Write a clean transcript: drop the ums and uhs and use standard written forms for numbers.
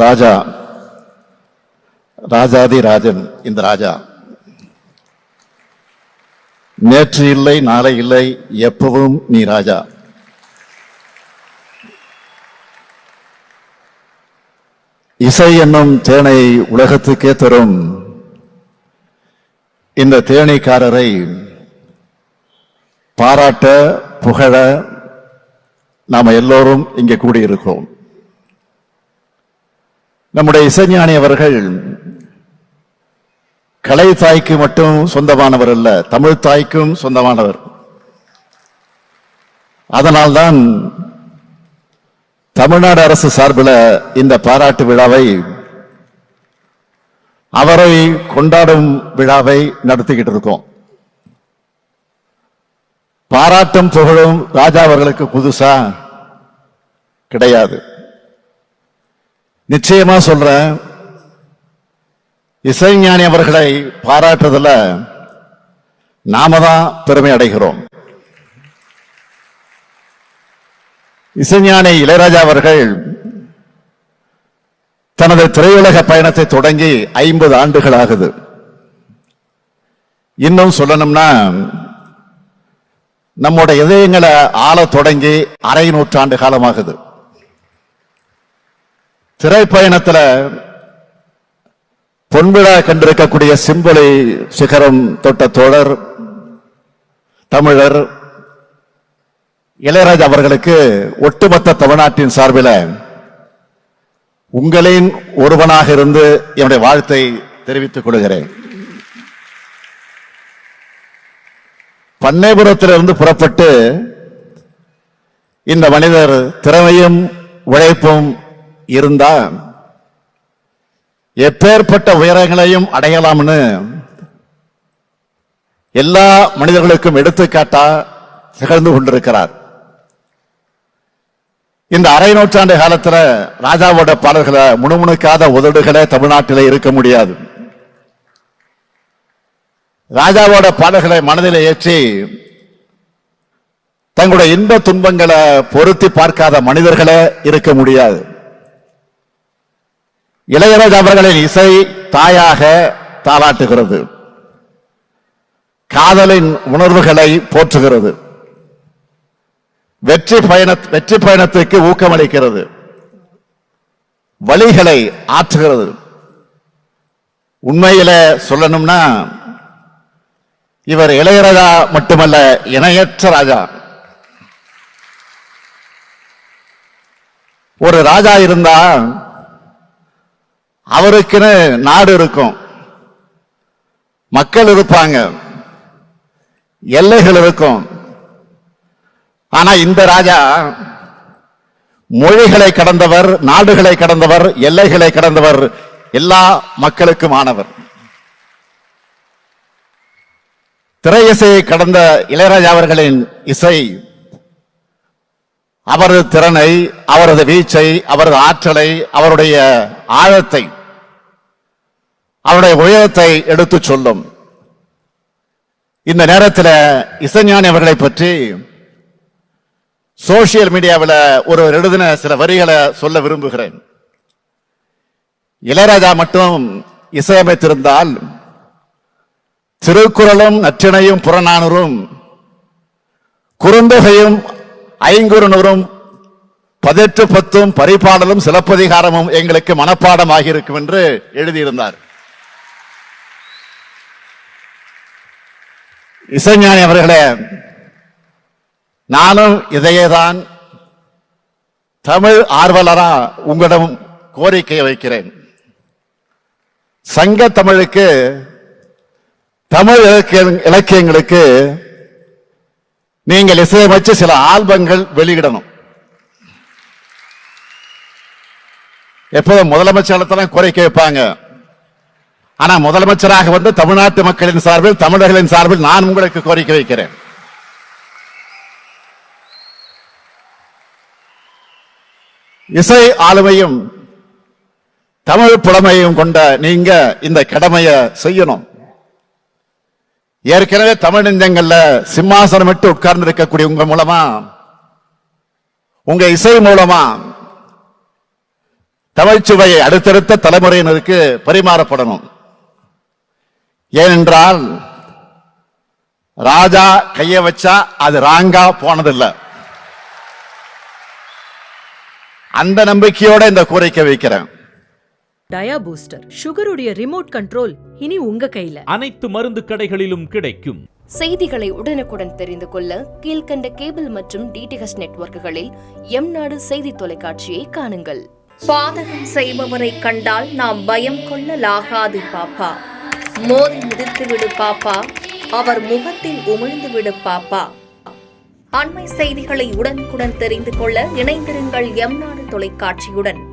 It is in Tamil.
ராஜா, ராஜாதி ராஜன். இந்த ராஜா நேற்று இல்லை, நாளை இல்லை, எப்பவும் நீ ராஜா. இசை என்னும் தேனை உலகத்துக்கே தரும் இந்த தேனீக்காரரை பாராட்ட, புகழ நாம எல்லோரும் இங்கே கூடியிருக்கிறோம். நம்முடைய இசைஞானி அவர்கள் கலை தாய்க்கு மட்டும் சொந்தமானவர் அல்ல, தமிழ் தாய்க்கும் சொந்தமானவர். அதனால்தான் தமிழ்நாடு அரசு சார்பில் இந்த பாராட்டு விழாவை, அவரை கொண்டாடும் விழாவை நடத்திக்கிட்டு இருக்கோம். பாராட்டும் புகழும் ராஜா அவர்களுக்கு புதுசா கிடையாது. நிச்சயமா சொல்றேன், இசைஞானி அவர்களை பாராட்டுறதுல நாம தான் பெருமை அடைகிறோம். இசைஞானி இளையராஜா அவர்கள் தனது திரையுலக பயணத்தை தொடங்கி 50 ஆண்டுகள் ஆகுது. இன்னும் சொல்லணும்னா நம்முடைய இதயங்களை ஆள தொடங்கி அரை நூற்றாண்டு காலமாகுது. திரைப்பயணத்தில் பொன்விழா கண்டிருக்கக்கூடிய சிம்பொலி சிகரம் தொட்ட தோழர் தமிழர் இளையராஜா அவர்களுக்கு ஒட்டுமொத்த தமிழ்நாட்டின் சார்பில் உங்களின் ஒருவனாக இருந்து என்னுடைய வாழ்த்தை தெரிவித்துக் கொள்கிறேன். பண்ணைபுரத்திலிருந்து புறப்பட்டு இந்த மனிதர் திறமையும் உழைப்பும் இருந்தா எப்பேற்பட்ட உயரங்களையும் அடையலாம்னு எல்லா மனிதர்களுக்கும் எடுத்துக்காட்டா திகழ்ந்து கொண்டிருக்கிறார். இந்த அரை நூற்றாண்டு காலத்துல ராஜாவோட பாடல்களை முணுமுணுக்காத உதடுகளே தமிழ்நாட்டிலே இருக்க முடியாது. ராஜாவோட பாடல்களை மனதில் ஏற்றி தங்களுடைய இன்ப துன்பங்களை பொருத்தி பார்க்காத மனிதர்களே இருக்க முடியாது. இளையராஜா அவர்களின் இசை தாயாக தாளாட்டுகிறது, காதலின் உணர்வுகளை போற்றுகிறது, வெற்றி பயணத்துக்கு ஊக்கமளிக்கிறது, வழிகளை ஆற்றுகிறது. உண்மையில சொல்லணும்னா இவர் இளையராஜா மட்டுமல்ல, இணையற்ற ராஜா. ஒரு ராஜா இருந்தா அவருக்குன்னு நாடு இருக்கும், மக்கள் இருப்பாங்க, எல்லைகள் இருக்கும். ஆனா இந்த ராஜா மொழிகளை கடந்தவர், நாடுகளை கடந்தவர், எல்லைகளை கடந்தவர், எல்லா மக்களுக்கும் ஆனவர். திரையிசையை கடந்த இளையராஜா அவர்களின் இசை அவரது திறனை, அவரது வீச்சை, அவரது ஆற்றலை, அவருடைய ஆழத்தை, அவருடைய உயரத்தை எடுத்து சொல்லும். இந்த நேரத்தில் இசைஞானி அவர்களை பற்றி சோசியல் மீடியாவில் ஒரு எழுதின சில வரிகளை சொல்ல விரும்புகிறேன். இளையராஜா மட்டும் இசையமைத்திருந்தால் திருக்குறளும் நற்றிணையும் புறநானூறும் குறுந்தொகையும் ஐங்குறுநூறும் 18 பரிபாடலும் சிலப்பதிகாரமும் எங்களுக்கு மனப்பாடம் ஆகியிருக்கும் என்று எழுதியிருந்தார். இசைஞானி அவர்களே, நானும் இதையேதான் தமிழ் ஆர்வலரா உங்களிடம் கோரிக்கை வைக்கிறேன். சங்க தமிழுக்கு, தமிழ் இலக்கியங்களுக்கு நீங்கள் இசையமைச்சு சில ஆல்பங்கள் வெளியிடணும். எப்போதும் முதலமைச்சர் கோரிக்கை வைப்பாங்க. ஆனா முதலமைச்சராக வந்து தமிழ்நாட்டு மக்களின் சார்பில், தமிழர்களின் சார்பில் நான் உங்களுக்கு கோரிக்கை வைக்கிறேன். இசை ஆளுமையும் தமிழ் புலமையும் கொண்ட நீங்க இந்த கடமையை செய்யணும். ஏற்கனவே தமிழ் நெஞ்சங்கள்ல சிம்மாசனம் விட்டு உட்கார்ந்து இருக்கக்கூடிய உங்க மூலமா, உங்க இசை மூலமா தமிழ்ச்சுவையை அடுத்தடுத்த தலைமுறையினருக்கு பரிமாறப்படணும். ஏனென்றால் ராஜா கைய வச்சா அது ராங்கா போனதில்லை. அந்த நம்பிக்கையோட இந்த கோரிக்கை வைக்கிறேன். டயா பூஸ்டர் சுகருடைய ரிமோட் கண்ட்ரோல் இனி உங்க கையில. அனைத்து மருந்து கடைகளிலும் கிடைக்கும். செய்திகளை உடனுக்குடன் தெரிந்து கொள்ள கீழ்கண்ட கேபிள் மற்றும் டிடிஎச் நெட்வொர்க்குகளில் எம்நாடு செய்தி தொலைக்காட்சியை காணுங்கள். பாதகம் செய்பவரை கண்டால் நாம் பயம் கொள்ளலாகாது பாப்பா. மோதி மிதித்து விடு பாப்பா, அவர் முகத்தில் உமிழ்ந்து விடு பாப்பா. அண்மை செய்திகளை உடனுக்குடன் தெரிந்து கொள்ள இணைந்திருங்கள் எம்நாடு தொலைக்காட்சியுடன்.